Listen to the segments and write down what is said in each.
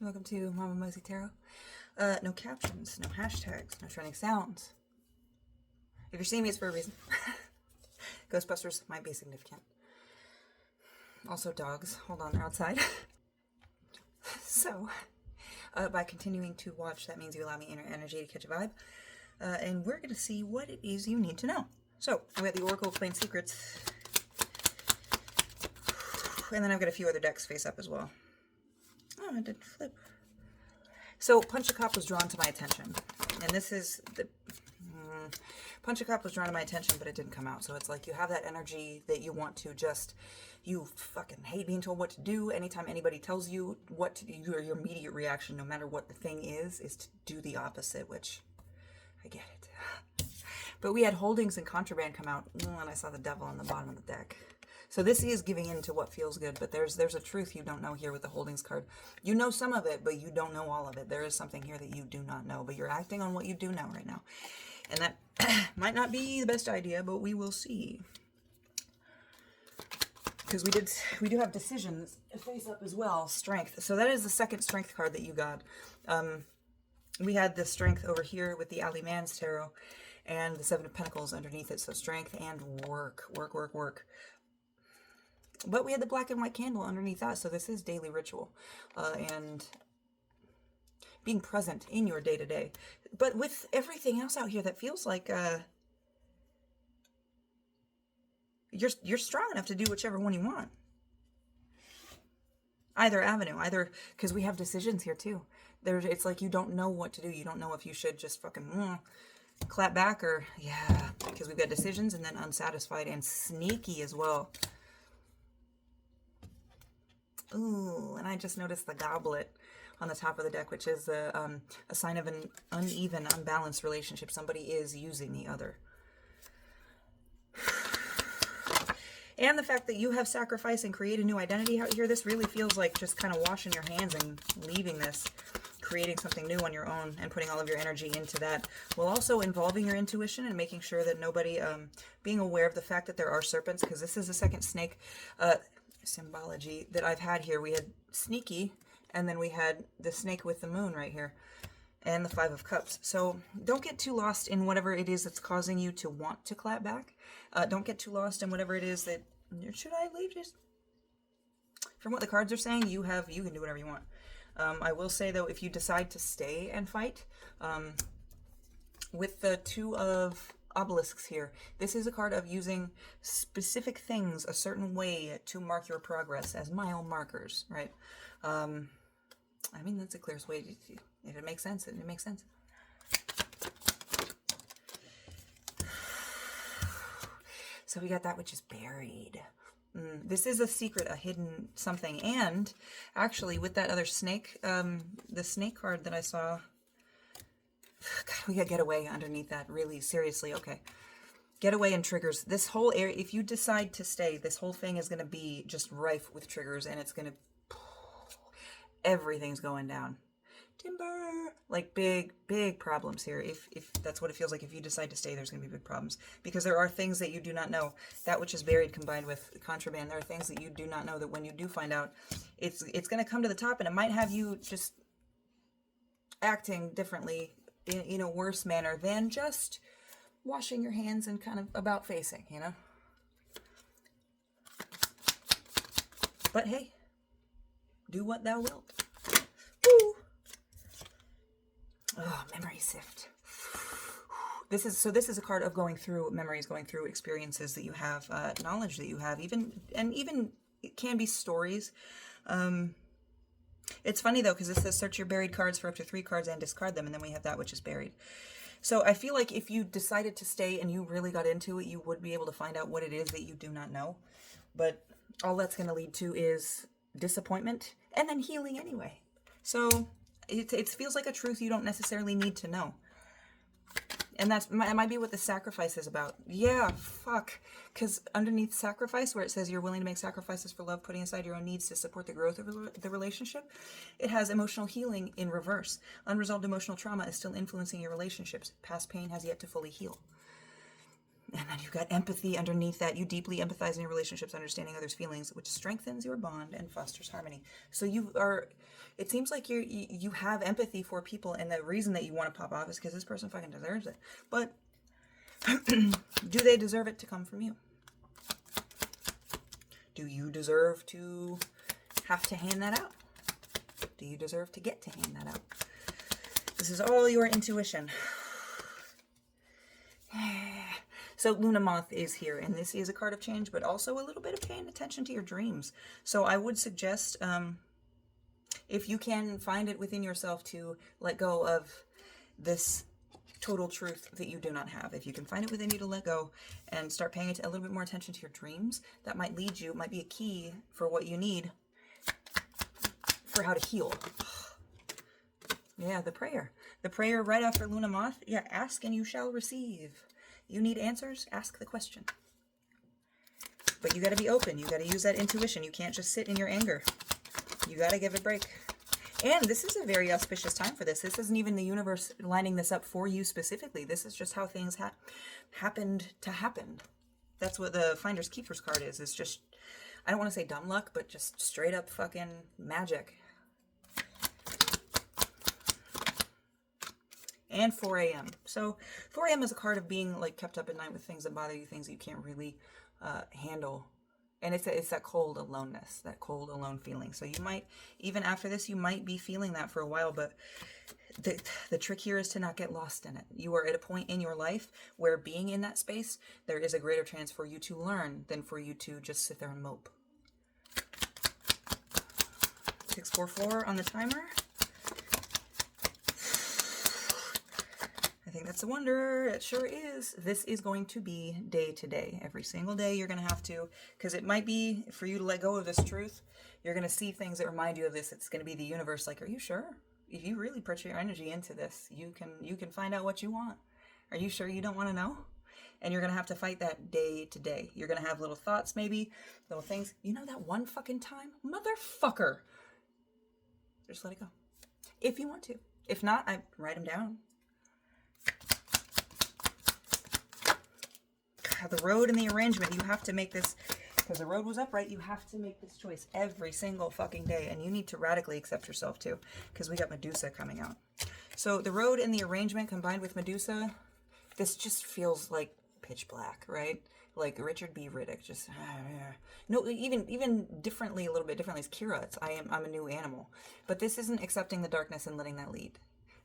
Welcome to Mama Mosey Tarot. No captions, no hashtags, no trending sounds. If you're seeing me, it's for a reason. Ghostbusters might be significant. Also dogs. Hold on, they're outside. So, by continuing to watch, that means you allow me inner energy to catch a vibe. And we're going to see what it is you need to know. So, I've got the Oracle Explained Secrets. And then I've got a few other decks face up as well. Oh, I didn't flip. So, Punch a Cop was drawn to my attention. And this is the... Punch a Cop was drawn to my attention, but it didn't come out. So it's like you have that energy that you want to just... You fucking hate being told what to do. Anytime anybody tells you what to do, your immediate reaction, no matter what the thing is to do the opposite, which... I get it. But we had Holdings and Contraband come out, and I saw the Devil on the bottom of the deck. So this is giving in to what feels good, but there's a truth you don't know here with the Holdings card. You know some of it, but you don't know all of it. There is something here that you do not know, but you're acting on what you do know right now. And that might not be the best idea, but we will see. Because we do have decisions face up as well. Strength. So that is the second strength card that you got. We had the strength over here with the Ali Mans Tarot and the Seven of Pentacles underneath it. So strength and work. But we had the black and white candle underneath that. So this is daily ritual. And being present in your day-to-day. But with everything else out here that feels like you're strong enough to do whichever one you want. Either avenue, because we have decisions here too. It's like you don't know what to do. You don't know if you should just fucking clap back or, yeah, because we've got decisions and then unsatisfied and sneaky as well. Ooh, and I just noticed the goblet on the top of the deck, which is a sign of an uneven, unbalanced relationship. Somebody is using the other. And the fact that you have sacrificed and created a new identity out here, this really feels like just kind of washing your hands and leaving this, creating something new on your own and putting all of your energy into that, while also involving your intuition and making sure that nobody, being aware of the fact that there are serpents, because this is the second snake symbology that I've had here. We had sneaky, and then we had the snake with the moon right here, and the Five of Cups. So don't get too lost in whatever it is that's causing you to want to clap back. Don't get too lost in whatever it is that, should I leave just? From what the cards are saying, you can do whatever you want. I will say though, if you decide to stay and fight, with the Two of Obelisks here, this is a card of using specific things a certain way to mark your progress as mile markers, right? I mean, that's the clearest way to, if it makes sense, it makes sense. So we got that which is buried. This is a secret, a hidden something. And actually with that other snake, the snake card that I saw, God, we got Getaway underneath that, really, seriously, okay. Getaway and triggers. This whole area, if you decide to stay, this whole thing is going to be just rife with triggers, and it's going to, everything's going down. Timber, like big problems here. If that's what it feels like, if you decide to stay, there's going to be big problems, because there are things that you do not know. That which is buried combined with contraband, there are things that you do not know that when you do find out, it's going to come to the top, and it might have you just acting differently in a worse manner than just washing your hands and kind of about facing, you know. But hey, do what thou wilt. Woo. Oh, Memory Sift. This is a card of going through memories, going through experiences that you have, knowledge that you have, even it can be stories. It's funny though, because this says search your buried cards for up to 3 cards and discard them, and then we have that which is buried. So I feel like if you decided to stay and you really got into it, you would be able to find out what it is that you do not know. But all that's going to lead to is disappointment and then healing anyway. So it feels like a truth you don't necessarily need to know. And that might be what the sacrifice is about. Yeah, fuck. Because underneath sacrifice, where it says you're willing to make sacrifices for love, putting aside your own needs to support the growth of the relationship, it has emotional healing in reverse. Unresolved emotional trauma is still influencing your relationships. Past pain has yet to fully heal. And then you've got empathy underneath that. You deeply empathize in your relationships, understanding others' feelings, which strengthens your bond and fosters harmony. So you are, it seems like you have empathy for people, and the reason that you want to pop off is because this person fucking deserves it. But do they deserve it to come from you? Do you deserve to have to hand that out? Do you deserve to get to hand that out? This is all your intuition. So Luna Moth is here, and this is a card of change, but also a little bit of paying attention to your dreams. So I would suggest, if you can find it within yourself to let go of this total truth that you do not have. If you can find it within you to let go and start paying a little bit more attention to your dreams, that might lead you, might be a key for what you need for how to heal. Yeah, the prayer. The prayer right after Luna Moth. Yeah, ask and you shall receive. You need answers? Ask the question. But you got to be open. You got to use that intuition. You can't just sit in your anger. You got to give it a break. And this is a very auspicious time for this. This isn't even the universe lining this up for you specifically. This is just how things happened to happen. That's what the Finders Keepers card is. It's just, I don't want to say dumb luck, but just straight up fucking magic. And 4 a.m. So 4 a.m. is a card of being like kept up at night with things that bother you, things that you can't really handle. And it's that cold aloneness, that cold alone feeling. So you might, even after this, you might be feeling that for a while, but the trick here is to not get lost in it. You are at a point in your life where being in that space, there is a greater chance for you to learn than for you to just sit there and mope. 644 on the timer. I think that's a wonder. It sure is. This is going to be day to day. Every single day you're going to have to, because it might be for you to let go of this truth. You're going to see things that remind you of this. It's going to be the universe like, are you sure? If you really put your energy into this, you can find out what you want. Are you sure you don't want to know? And you're going to have to fight that day to day. You're going to have little thoughts, maybe, little things. You know that one fucking time? Motherfucker. Just let it go. If you want to. If not, I write them down. The road and the arrangement, you have to make this, because the road was upright, you have to make this choice every single fucking day, and you need to radically accept yourself too, because we got Medusa coming out. So the road and the arrangement combined with Medusa, this just feels like pitch black, right? Like Richard B. Riddick, just no, even differently, a little bit differently. It's Kira. I'm a new animal, but this isn't accepting the darkness and letting that lead.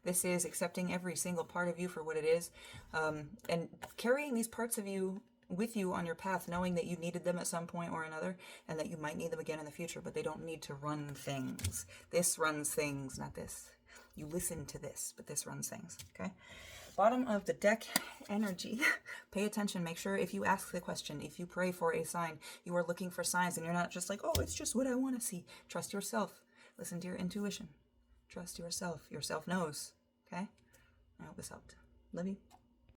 This is accepting every single part of you for what it is, and carrying these parts of you with you on your path, knowing that you needed them at some point or another, and that you might need them again in the future, but they don't need to run things. This runs things, not this. You listen to this, but this runs things, okay? Bottom of the deck energy. Pay attention. Make sure if you ask the question, if you pray for a sign, you are looking for signs, and you're not just like, oh, it's just what I want to see. Trust yourself. Listen to your intuition. Trust yourself. Yourself knows. Okay? I hope this helped. Love you.